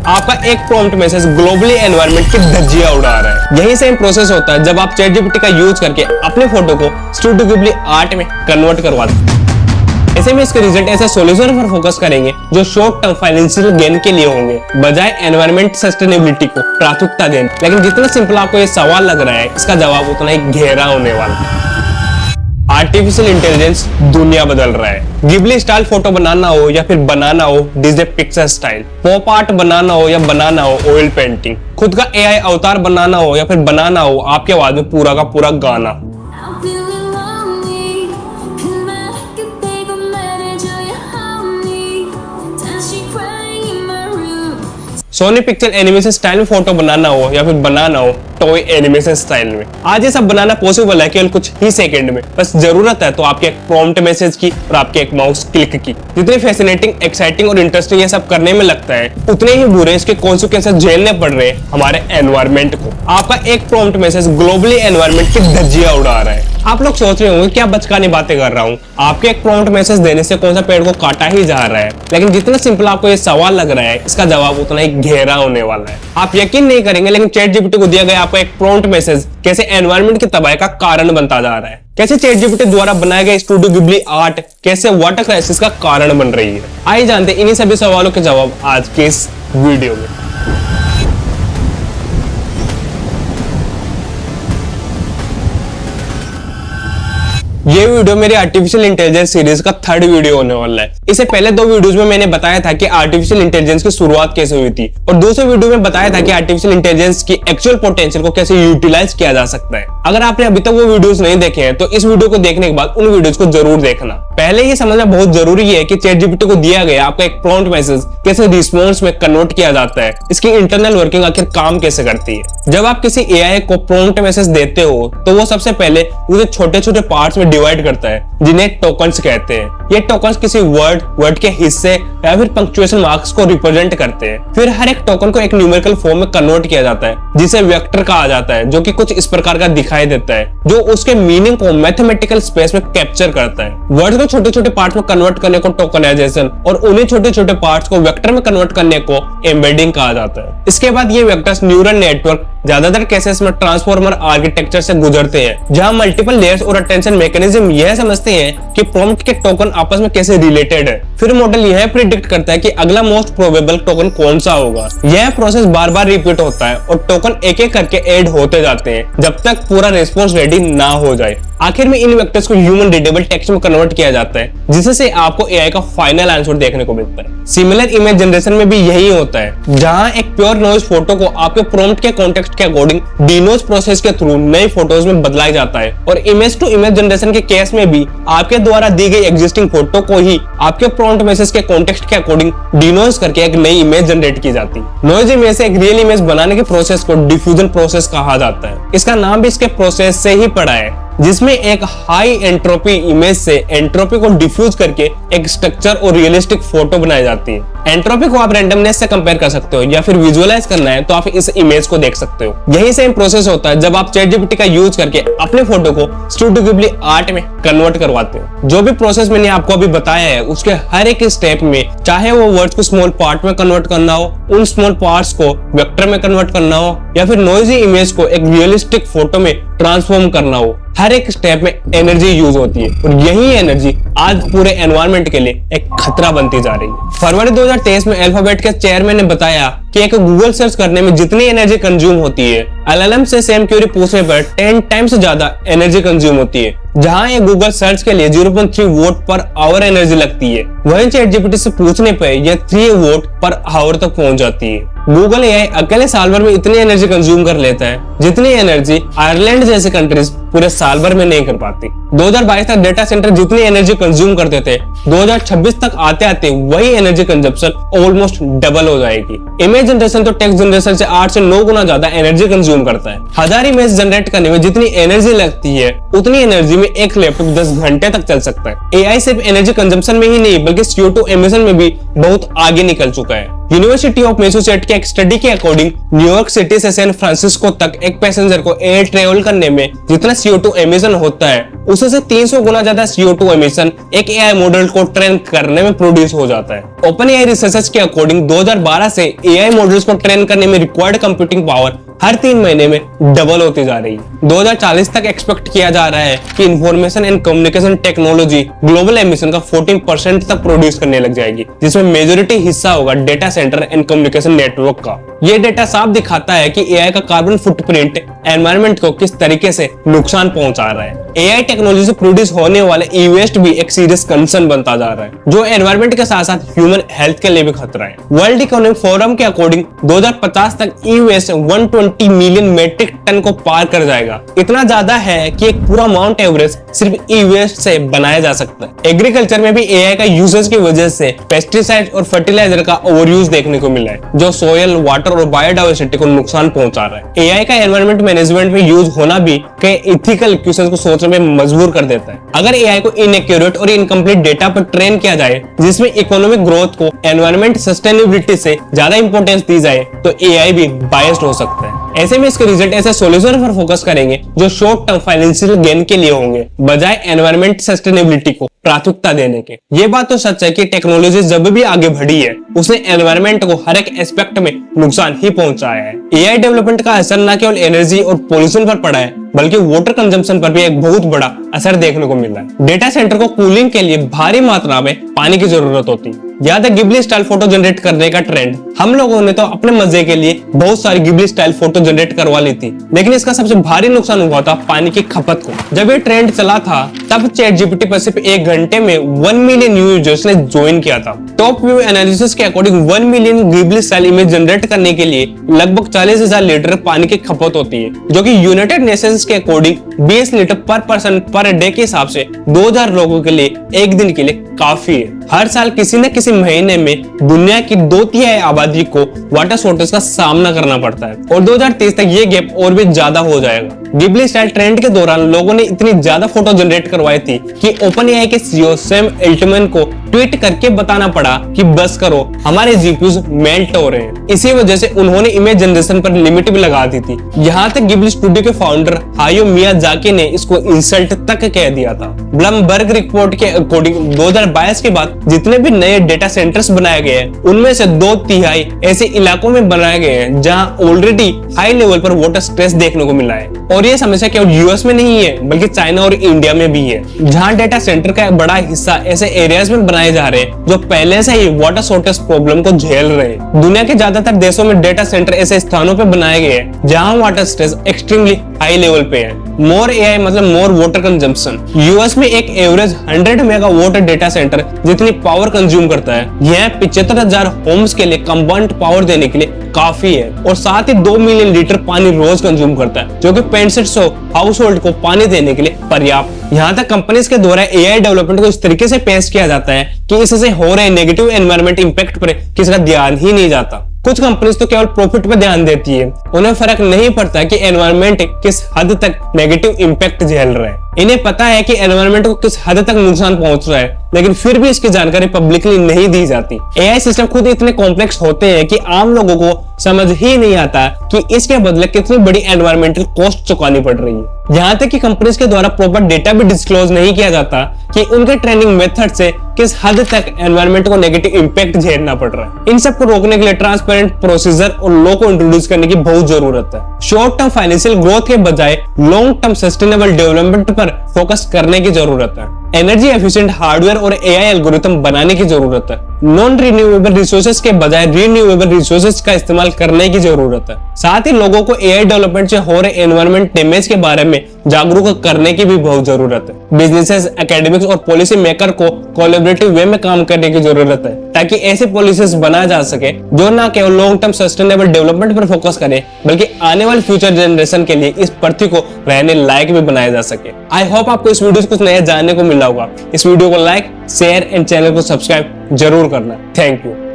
आपका एक prompt message globally environment की धज्जियां उड़ा रहा है। यही सेम प्रोसेस होता है जब आप चैट जीपीटी का यूज करके अपने फोटो को स्टूडियो गिबली आर्ट में कन्वर्ट करवाते हैं। ऐसे में इसके रिजल्ट ऐसे सॉल्यूशन पर फोकस करेंगे जो शॉर्ट टर्म फाइनेंशियल गेन के लिए होंगे, बजाय एनवायरनमेंट सस्टेनेबिलिटी को प्राथमिकता देने। लेकिन जितना सिंपल आपको ये सवाल लग रहा है, इसका जवाब उतना ही गहरा होने वाला है। आर्टिफिशियल इंटेलिजेंस दुनिया बदल रहा है। गिबली स्टाइल फोटो बनाना हो या फिर बनाना हो Disney picture style, pop art बनाना हो या बनाना हो ऑयल पेंटिंग, खुद का एआई अवतार बनाना हो या फिर बनाना हो आपके आवाज में पूरा का पूरा गाना। सोनी पिक्चर एनिमेशन स्टाइल में फोटो बनाना हो या फिर बनाना हो टॉय एनिमेशन स्टाइल में, आज ये सब बनाना पॉसिबल है केवल कुछ ही सेकंड में। बस जरूरत है तो आपके एक प्रॉम्प्ट मैसेज की और आपके एक माउस क्लिक की। जितने फैसिनेटिंग, एक्साइटिंग और इंटरेस्टिंग ये सब करने में लगता है, उतने ही बुरे इसके कॉन्सिक्वेंसेस झेलने पड़ रहे हैं हमारे एनवायरनमेंट को। आपका एक प्रॉम्प्ट मैसेज ग्लोबली एनवायरनमेंट की धज्जियां उड़ा रहा है। आप लोग सोच रहे होंगे क्या बचकानी बातें कर रहा हूँ, आपके एक प्रॉम्प्ट मैसेज देने से कौन सा पेड़ को काटा ही जा रहा है। लेकिन जितना सिंपल आपको ये सवाल लग रहा है, इसका जवाब उतना ही गहरा होने वाला है। आप यकीन नहीं करेंगे, लेकिन चैट जीपीटी को दिया गया आपका एक प्रॉम्प्ट मैसेज कैसे एनवायरनमेंट की तबाही का कारण बनता जा रहा है। कैसे चैट जीपीटी द्वारा बनाया गया स्टूडियो गिबली आर्ट कैसे वाटर क्राइसिस का कारण बन रही है। आइए जानते हैं इन्हीं सभी सवालों के जवाब आज के इस वीडियो में। ये वीडियो मेरी आर्टिफिशियल इंटेलिजेंस सीरीज का थर्ड वीडियो होने वाला है। इससे पहले दो वीडियोस में मैंने बताया था कि आर्टिफिशियल इंटेलिजेंस की शुरुआत कैसे हुई थी, और दूसरे वीडियो में बताया था कि आर्टिफिशियल इंटेलिजेंस की एक्चुअल पोटेंशियल को कैसे यूटिलाइज किया जा सकता है। अगर आपने अभी तक वो वीडियोस नहीं देखे हैं तो इस वीडियो को देखने के बाद उन वीडियोस को जरूर देखना। पहले ये समझना बहुत जरूरी है कि चैट जीपीटी को दिया गया आपका एक प्रॉम्प्ट मैसेज कैसे रिस्पॉन्स में कन्वर्ट किया जाता है, इसकी इंटरनल वर्किंग आखिर काम कैसे करती है। जब आप किसी एआई को प्रॉम्प्ट मैसेज देते हो तो वो सबसे पहले उसे छोटे छोटे पार्ट्स में डिवाइड करता है, जिन्हें टोकन्स कहते हैं। ये टोकन्स किसी वर्ड के हिस्से या फिर पंक्चुएशन मार्क्स को रिप्रेजेंट करते हैं। फिर हर एक टोकन को एक न्यूमेरिकल फॉर्म में कन्वर्ट किया जाता है, जिसे वेक्टर कहा जाता है, जो कि कुछ इस प्रकार का दिखाई देता है, जो उसके मीनिंग को मैथमेटिकल स्पेस में कैप्चर करता है। वर्ड को छोटे छोटे पार्ट्स में कन्वर्ट करने को टोकनाइजेशन और उन्हीं छोटे छोटे पार्ट्स को वेक्टर में कन्वर्ट करने को एम्बेडिंग कहा जाता है। इसके बाद ये वेक्टर्स न्यूरल नेटवर्क ज्यादातर केसेस में ट्रांसफॉर्मर आर्किटेक्चर से गुजरते हैं, जहां मल्टीपल लेयर्स और अटेंशन मैकेनिज्म यह समझते हैं कि प्रॉम्प्ट के टोकन आपस में कैसे रिलेटेड है। फिर मॉडल यह प्रिडिक्ट करता है कि अगला मोस्ट प्रोबेबल टोकन कौन सा होगा। यह प्रोसेस बार बार रिपीट होता है और टोकन एक एक करके ऐड होते जाते हैं जब तक पूरा रिस्पॉन्स रेडी ना हो जाए। आखिर में इन वेक्टर्स को ह्यूमन रीडेबल टेक्स्ट में कन्वर्ट किया जाता है, जिससे आपको एआई का फाइनल आंसर देखने को मिलता है। सिमिलर इमेज जनरेशन में भी यही होता है, जहां एक प्योर नॉइज फोटो को आपके प्रॉम्प्ट के कॉन्टेक्स्ट के अकॉर्डिंग डीनोइज प्रोसेस के थ्रू नई फोटोज में बदला जाता है। और इमेज टू इमेज जनरेशन के केस में भी आपके द्वारा दी गई एग्जिस्टिंग फोटो को ही आपके प्रॉम्प्ट मैसेज के कॉन्टेक्स्ट के अकॉर्डिंग डीनोइज करके एक नई इमेज जनरेट की जाती है। नॉइज इमेज से एक रियल इमेज बनाने के प्रोसेस को डिफ्यूजन प्रोसेस कहा जाता है। इसका नाम भी इसके प्रोसेस से ही पड़ा है, जिसमें एक हाई एंट्रोपी इमेज से एंट्रोपी को डिफ्यूज करके एक स्ट्रक्चर और रियलिस्टिक फोटो बनाई जाती है। एंट्रोपी को आप रैंडमनेस से कंपेयर कर सकते हो, या फिर विजुअलाइज करना है तो आप इस इमेज को देख सकते हो। यही सेम प्रोसेस होता है जब आप चैट जीपीटी का यूज करके अपने फोटो को स्टूडियो गिबली आर्ट में कन्वर्ट करवाते हो। जो भी प्रोसेस मैंने आपको अभी बताया है, उसके हर एक स्टेप में, चाहे वो वर्ड्स को स्मॉल पार्ट में कन्वर्ट करना हो, उन स्मॉल पार्ट्स को वेक्टर में कन्वर्ट करना हो, या फिर नॉइजी इमेज को एक रियलिस्टिक फोटो में ट्रांसफॉर्म करना हो, हर एक स्टेप में एनर्जी यूज होती है। और यही एनर्जी आज पूरे एनवायरनमेंट के लिए एक खतरा बनती जा रही है। फरवरी 2023 में अल्फाबेट के चेयरमैन ने बताया कि एक गूगल सर्च करने में जितनी एनर्जी कंज्यूम होती है, एलएलएम से सेम क्वेरी पूछने पर 10 टाइम्स ज्यादा एनर्जी कंज्यूम होती है। जहां एक गूगल सर्च के लिए 0.3 वोट पर आवर एनर्जी लगती है, वहीं चैट जीपीटी से पूछने पर यह 3 वोट पर आवर तक पहुंच जाती है। गूगल एआई अकेले साल भर में इतनी एनर्जी कंज्यूम कर लेता है जितनी एनर्जी आयरलैंड जैसी कंट्रीज पूरे साल भर में नहीं कर पाती। 2022 तक डेटा सेंटर जितनी एनर्जी कंज्यूम करते थे, 2026 तक आते आते वही एनर्जी कंजप्शन ऑलमोस्ट डबल हो जाएगी। इमेज जनरेशन तो टेक्स्ट जनरेशन से 8 से 9 गुना ज्यादा एनर्जी कंज्यूम करता है। 1000 इमेज जनरेट करने में जितनी एनर्जी लगती है, उतनी एनर्जी में एक लैपटॉप 10 घंटे तक चल सकता है। एआई सिर्फ एनर्जी कंजप्शन में ही नहीं बल्कि CO2 एमिशन में भी बहुत आगे निकल चुका है। यूनिवर्सिटी ऑफ मैसाचुसेट्स के एक स्टडी के अकॉर्डिंग न्यूयॉर्क सिटी से सैन फ्रांसिस्को तक एक पैसेंजर को एयर ट्रेवल करने में जितना CO2 एमिशन होता है, उससे 300 गुना ज्यादा CO2 एमिशन एक AI मॉडल को ट्रेन करने में प्रोड्यूस हो जाता है। ओपन AI रिसर्च के अकॉर्डिंग 2012 से AI मॉडल्स को ट्रेन करने में रिक्वायर्ड कंप्यूटिंग पावर हर 3 महीने में डबल होती जा रही है। 2040 तक एक्सपेक्ट किया जा रहा है कि information and communication technology global emission का 14% तक प्रोड्यूस करने लग जाएगी, जिसमें मेजोरिटी हिस्सा होगा data centre and communication network का। ये डेटा साफ दिखाता है कि AI का कार्बन फुटप्रिंट एनवायरनमेंट को किस तरीके से नुकसान पहुंचा रहा है। AI टेक्नोलॉजी से प्रोड्यूस होने वाले ई वेस्ट भी एक सीरियस कंसर्न बनता जा रहा है, जो एनवायरनमेंट के साथ साथ ह्यूमन हेल्थ के लिए भी खतरा है। वर्ल्ड इकोनॉमिक फोरम के अकॉर्डिंग 2050 तक ई वेस्ट 120 मिलियन मेट्रिक टन को पार कर जाएगा। इतना ज्यादा है कि एक पूरा माउंट एवरेस्ट सिर्फ ई वेस्ट से बनाया जा सकता है। एग्रीकल्चर में भी AI का यूजेस की वजह से पेस्टिसाइड और फर्टिलाइजर का ओवरयूज देखने को मिला है, जो सोयल, वाटर और बायोडाइवर्सिटी को नुकसान पहुंचा रहा है। AI का एनवायरनमेंट मैनेजमेंट में यूज होना भी कई इथिकल क्वेश्चंस को सोचने में मजबूर कर देता है। अगर AI को इनएक्यूरेट और इनकम्प्लीट डेटा पर ट्रेन किया जाए, जिसमें इकोनॉमिक ग्रोथ को एनवायरनमेंट सस्टेनेबिलिटी से ज्यादा इंपॉर्टेंस दी जाए, तो AI भी बायस्ड हो सकता है। ऐसे में इसके रिजल्ट ऐसे सॉल्यूशन पर फोकस करेंगे जो शॉर्ट टर्म फाइनेंशियल गेन के लिए होंगे, बजाय एनवायरनमेंट सस्टेनेबिलिटी को प्राथमिकता देने के। ये बात तो सच है कि टेक्नोलॉजी जब भी आगे बढ़ी है, उसने एनवायरनमेंट को हर एक एस्पेक्ट में नुकसान ही पहुंचाया है। AI डेवलपमेंट का असर न केवल एनर्जी और पोल्यूशन पर पड़ा है, बल्कि वाटर कंजम्पशन पर भी एक बहुत बड़ा असर देखने को मिल रहा है। डेटा सेंटर को कूलिंग के लिए भारी मात्रा में पानी की जरूरत होती है। याद है गिबली स्टाइल फोटो जनरेट करने का ट्रेंड? हम लोगों ने तो अपने मजे के लिए बहुत सारी गिबली स्टाइल फोटो जनरेट करवा ली थी, लेकिन इसका सबसे भारी नुकसान हुआ था पानी की खपत को। जब ये ट्रेंड चला था, तब ChatGPT पर सिर्फ 1 घंटे में 1 मिलियन यूजर्स ने ज्वाइन किया था। टॉप व्यू एनालिसिस के according 1 million Ghibli style image generate करने के लिए लगभग 40,000 लीटर पानी की खपत होती है, जो कि यूनाइटेड नेशंस के अकॉर्डिंग 20 लीटर पर पर्सन पर डे के हिसाब से 2000 लोगों के लिए एक दिन के लिए काफी है। हर साल किसी न किसी महीने में दुनिया की 2/3 आबादी को वाटर शॉर्टेज का सामना करना पड़ता है, और 2030 तक ये गैप और भी ज्यादा हो जाएगा। गिबली स्टाइल ट्रेंड के दौरान लोगों ने इतनी ज्यादा फोटो जनरेट करवाई थी कि OpenAI के CEO सैम अल्टमैन को ट्वीट करके बताना पड़ा कि बस करो, हमारे GPUs मेल्ट हो रहे हैं। इसी वजह से उन्होंने इमेज जनरेशन पर लिमिट भी लगा दी थी। यहाँ तक गिबली स्टूडियो के फाउंडर हायो मियाजाकी ने इसको इंसल्ट तक कह दिया था। ब्लूमबर्ग रिपोर्ट के अकॉर्डिंग 2022 के बाद जितने भी नए डेटा सेंटर्स बनाए गए हैं, उनमें से 2/3 ऐसे इलाकों में बनाए गए हैं जहां ऑलरेडी हाई लेवल पर वाटर स्ट्रेस देखने को मिला है। और ये समस्या केवल US में नहीं है, बल्कि चाइना और इंडिया में भी है, जहां डेटा सेंटर का बड़ा हिस्सा ऐसे एरियाज में बनाए जा रहे हैं जो पहले से ही वाटर शॉर्टेज प्रॉब्लम को झेल रहे हैं। दुनिया के ज्यादातर देशों में डेटा सेंटर ऐसे स्थानों पर बनाए गए हैं जहां water stress extremely high level पे है। मोर AI मतलब मोर वाटर कंजम्पशन। US में एक एवरेज 100 मेगावाट डेटा सेंटर जितनी पावर कंज्यूम करता है, यह 75,000 होम्स के लिए कंबाइंड पावर देने के लिए काफी है, और साथ ही 2 मिलियन लीटर पानी रोज कंज्यूम करता है, जो कि 6500 हाउस होल्ड को पानी देने के लिए पर्याप्त। यहाँ तक कंपनीज के द्वारा AI डेवलपमेंट को इस तरीके से पेश किया जाता है कि इससे हो रहे नेगेटिव एनवायरमेंट इंपैक्ट पर किसी का ध्यान ही नहीं जाता। कुछ कंपनीज तो केवल प्रॉफिट पे ध्यान देती है, उन्हें फर्क नहीं पड़ता कि एनवायरनमेंट किस हद तक नेगेटिव इंपैक्ट झेल रहा है। इन्हें पता है कि एनवायरनमेंट को किस हद तक नुकसान पहुंच रहा है, लेकिन फिर भी इसकी जानकारी पब्लिकली नहीं दी जाती। AI सिस्टम खुद इतने कॉम्प्लेक्स होते हैं कि आम लोगों को समझ ही नहीं आता कि इसके बदले कितनी बड़ी एनवायरमेंटल कॉस्ट चुकानी पड़ रही है। यहाँ तक कि कंपनीज के द्वारा प्रॉपर डेटा भी डिस्क्लोज नहीं किया जाता कि उनके ट्रेनिंग मेथड से किस हद तक एनवायरनमेंट को नेगेटिव इंपैक्ट झेलना पड़ रहा है। इन सबको रोकने के लिए ट्रांसपेरेंट प्रोसीजर और लॉ को इंट्रोड्यूस करने की बहुत जरूरत है। शॉर्ट टर्म फाइनेंशियल ग्रोथ के बजाय लॉन्ग टर्म सस्टेनेबल डेवलपमेंट पर फोकस करने की जरूरत है। एनर्जी एफिशिएंट हार्डवेयर और AI एल्गोरिथम बनाने की जरूरत है। नॉन रिन्यूएबल रिसोर्सेज के बजाय रिन्यूएबल रिसोर्सेज का इस्तेमाल करने की जरूरत है। साथ ही लोगों को AI डेवलपमेंट से हो रहे एनवायरमेंट डैमेज के बारे में जागरूक करने की भी बहुत जरूरत है। बिजनेसेस, एकेडमिक्स और पॉलिसी मेकर को कोलैबोरेटिव वे में काम करने की जरूरत है, ताकि ऐसे पॉलिसीज बनाया जा सके जो न केवल लॉन्ग टर्म सस्टेनेबल डेवलपमेंट पर फोकस करे, बल्कि आने वाले फ्यूचर जनरेशन के लिए इस पृथ्वी को रहने लायक भी बनाया जा सके। आई होप आपको इस वीडियो से कुछ नया जानने को मिला होगा। इस वीडियो को लाइक, शेयर एंड चैनल को सब्सक्राइब जरूर करना। Thank you.